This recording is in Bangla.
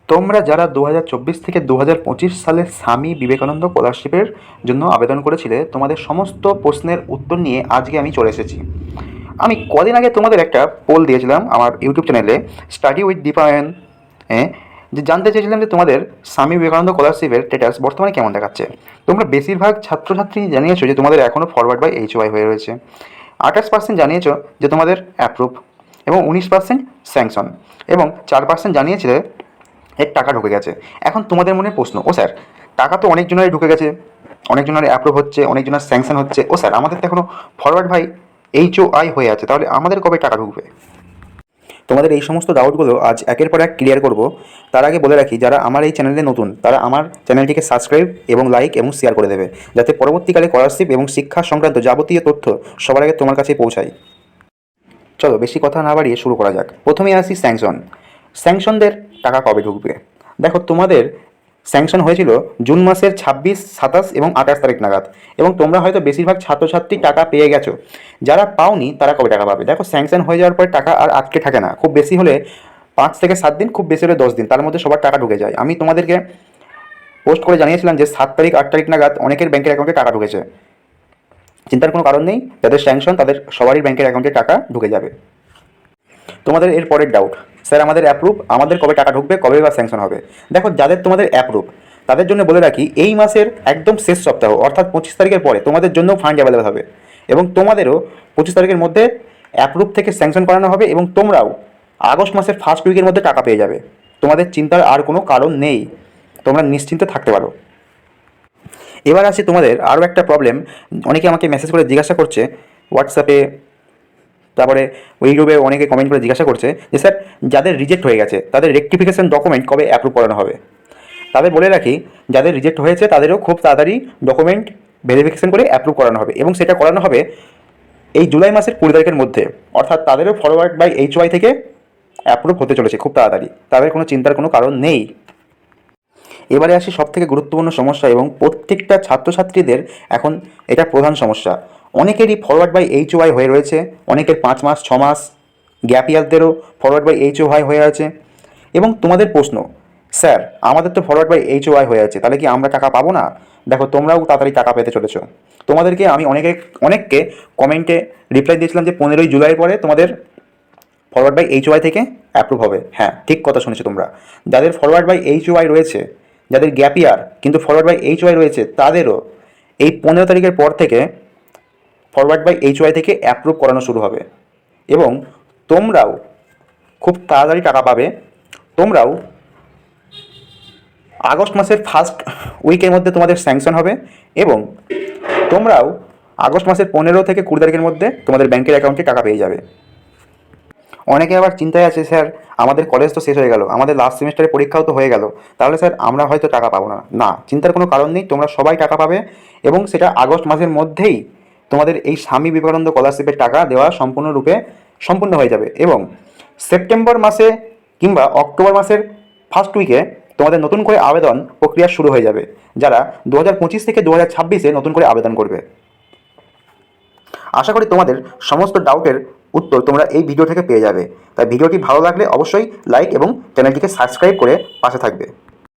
তোমরা যারা 2024 থেকে 2025 সালে স্বামী বিবেকানন্দ স্কলারশিপের জন্য আবেদন করেছিলে, তোমাদের সমস্ত প্রশ্নের উত্তর নিয়ে আজকে আমি চলে এসেছি। আমি কদিন আগে তোমাদের একটা পোল দিয়েছিলাম আমার ইউটিউব চ্যানেলে, স্টাডি উইথ দীপায়ন, হ্যাঁ, যে জানতে চেয়েছিলাম যে তোমাদের স্বামী বিবেকানন্দ স্কলারশিপের স্ট্যাটাস বর্তমানে কেমন দেখাচ্ছে। তোমরা বেশিরভাগ ছাত্রছাত্রী জানিয়েছো যে তোমাদের এখনও ফরওয়ার্ড বাই এইচওয়াই হয়ে রয়েছে। 28% জানিয়েছো যে তোমাদের অ্যাপ্রুভ, এবং 19% স্যাংশন, এবং 4% জানিয়েছিলে এর টাকা ঢুকে গেছে। এখন তোমাদের মনে প্রশ্ন, ও স্যার, টাকা তো অনেকজনেরই ঢুকে গেছে, অনেকজনের অ্যাপ্রুভ হচ্ছে, অনেকজনের স্যাংশন হচ্ছে, ও স্যার আমাদের তো এখনও ফরওয়ার্ড ভাই এইচওআই হয়ে আছে, তাহলে আমাদের কবে টাকা ঢুকবে? তোমাদের এই সমস্ত ডাউটগুলো আজ একের পর এক ক্লিয়ার করব। তার আগে বলে রাখি, যারা আমার এই চ্যানেলে নতুন তারা আমার চ্যানেলটিকে সাবস্ক্রাইব এবং লাইক এবং শেয়ার করে দেবে, যাতে পরবর্তীকালে স্কলারশিপ এবং শিক্ষা সংক্রান্ত যাবতীয় তথ্য সবার আগে তোমার কাছে পৌঁছায়। চলো বেশি কথা না বাড়িয়ে শুরু করা যাক। প্রথমে আসি স্যাংশন। স্যাংশনদের টাকা কবে ঢুকবে? দেখো, তোমাদের স্যাংশন হয়েছিল জুন মাসের 26, 27 এবং 28 তারিখ নাগাদ, এবং তোমরা হয়তো বেশিরভাগ ছাত্রছাত্রী টাকা পেয়ে গেছো। যারা পাওনি তারা কবে টাকা পাবে? দেখো, স্যাংশন হয়ে যাওয়ার পর টাকা আর আটকে থাকে না। খুব বেশি হলে 5 থেকে 7 দিন, খুব বেশি হলে 10 দিন, তার মধ্যে সবার টাকা ঢুকে যায়। আমি তোমাদেরকে পোস্ট করে জানিয়েছিলাম যে 7 তারিখ 8 তারিখ নাগাদ অনেকের ব্যাংকের অ্যাকাউন্টে টাকা ঢুকেছে। চিন্তার কোনো কারণ নেই, যাদের স্যাংশন তাদের সবারই ব্যাংকের অ্যাকাউন্টে টাকা ঢুকে যাবে। তোমাদের এর পরের ডাউট, স্যার আমাদের অ্যাপ্রুভ, আমাদের কবে টাকা ঢুকবে, কবে বা স্যাংশন হবে? দেখো, যাদের তোমাদের অ্যাপ্রুভ তাদের জন্য বলে রাখি, এই মাসের একদম শেষ সপ্তাহ অর্থাৎ 25 তারিখের পরে তোমাদের জন্য ফান্ড অ্যাভেলেবল হবে, এবং তোমাদেরও 25 তারিখের মধ্যে অ্যাপ্রুভ থেকে স্যাংশন করানো হবে, এবং তোমরাও আগস্ট মাসের ফার্স্ট উইকের মধ্যে টাকা পেয়ে যাবে। তোমাদের চিন্তার আর কোনো কারণ নেই, তোমরা নিশ্চিন্তে থাকতে পারো। এবার আসি তোমাদের আরও একটা প্রবলেম। অনেকে আমাকে মেসেজ করে জিজ্ঞাসা করছে হোয়াটসঅ্যাপে, তারপরে ইউটিউবে অনেকে কমেন্ট করে জিজ্ঞাসা করছে যে স্যার, যাদের রিজেক্ট হয়ে গেছে তাদের রেকটিফিকেশন ডকুমেন্ট কবে অ্যাপ্রুভ করানো হবে? তাদের বলে রাখি, যাদের রিজেক্ট হয়েছে তাদেরও খুব তাড়াতাড়ি ডকুমেন্ট ভেরিফিকেশন করে অ্যাপ্রুভ করানো হবে, এবং সেটা করানো হবে এই জুলাই মাসের 20 তারিখের মধ্যে। অর্থাৎ তাদেরও ফরওয়ার্ড বাই এইচওয়াই থেকে অ্যাপ্রুভ হতে চলেছে খুব তাড়াতাড়ি, তাদের কোনো চিন্তার কোনো কারণ নেই। এবারে আসি সবথেকে গুরুত্বপূর্ণ সমস্যা, এবং প্রত্যেকটা ছাত্রছাত্রীদের এখন এটা প্রধান সমস্যা। অনেকেরই ফরওয়ার্ড বাই এইচওআই হয়ে রয়েছে, অনেকের 5 মাস 6 মাস, গ্যাপ ইয়ারদেরও ফরওয়ার্ড বাই এইচওআই হয়ে আছে। এবং তোমাদের প্রশ্ন, স্যার আমাদের তো ফরওয়ার্ড বাই এইচওআই হয়ে আছে, তাহলে কি আমরা টাকা পাবো না? দেখো, তোমরাও তাড়াতাড়ি টাকা পেতে চলেছো। তোমাদেরকে আমি অনেককে কমেন্টে রিপ্লাই দিয়েছিলাম যে 15ই জুলাইয়ের পরে তোমাদের ফরওয়ার্ড বাই এইচওআই থেকে অ্যাপ্রুভ হবে। হ্যাঁ, ঠিক কথা শুনেছো তোমরা। যাদের ফরওয়ার্ড বাই এইচওআই রয়েছে, যাদের গ্যাপ ইয়ার কিন্তু ফরওয়ার্ড বাই এইচওআই রয়েছে, তাদেরও এই 15 তারিখের পর থেকে ফরওয়ার্ড বাই এইচওআই থেকে অ্যাপ্রুভ করানো শুরু হবে, এবং তোমরাও খুব তাড়াতাড়ি টাকা পাবে। তোমরাও আগস্ট মাসের ফার্স্ট উইকের মধ্যে তোমাদের স্যাংশন হবে, এবং তোমরাও আগস্ট মাসের 15 থেকে 20 তারিখের মধ্যে তোমাদের ব্যাংকের অ্যাকাউন্টে টাকা পেয়ে যাবে। অনেকে আবার চিন্তায় আছে, স্যার আমাদের কলেজ তো শেষ হয়ে গেল, আমাদের লাস্ট সেমিস্টারের পরীক্ষাও তো হয়ে গেল, তাহলে স্যার আমরা হয়তো টাকা পাবো না। না, চিন্তার কোনো কারণ নেই, তোমরা সবাই টাকা পাবে, এবং সেটা আগস্ট মাসের মধ্যেই তোমাদের এই স্বামী বিবেকানন্দ স্কলারশিপের টাকা দেওয়া সম্পূর্ণ হয়ে যাবে, এবং সেপ্টেম্বর মাসে কিংবা অক্টোবর মাসের ফার্স্ট উইকে তোমাদের নতুন করে আবেদন প্রক্রিয়া শুরু হয়ে যাবে, যারা 2025 থেকে 2026-এ নতুন করে আবেদন করবে। আশা করি তোমাদের সমস্ত ডাউটের উত্তর তোমরা এই ভিডিও থেকে পেয়ে যাবে। তাই ভিডিওটি ভালো লাগলে অবশ্যই লাইক এবং চ্যানেলটিকে সাবস্ক্রাইব করে পাশে থাকবে।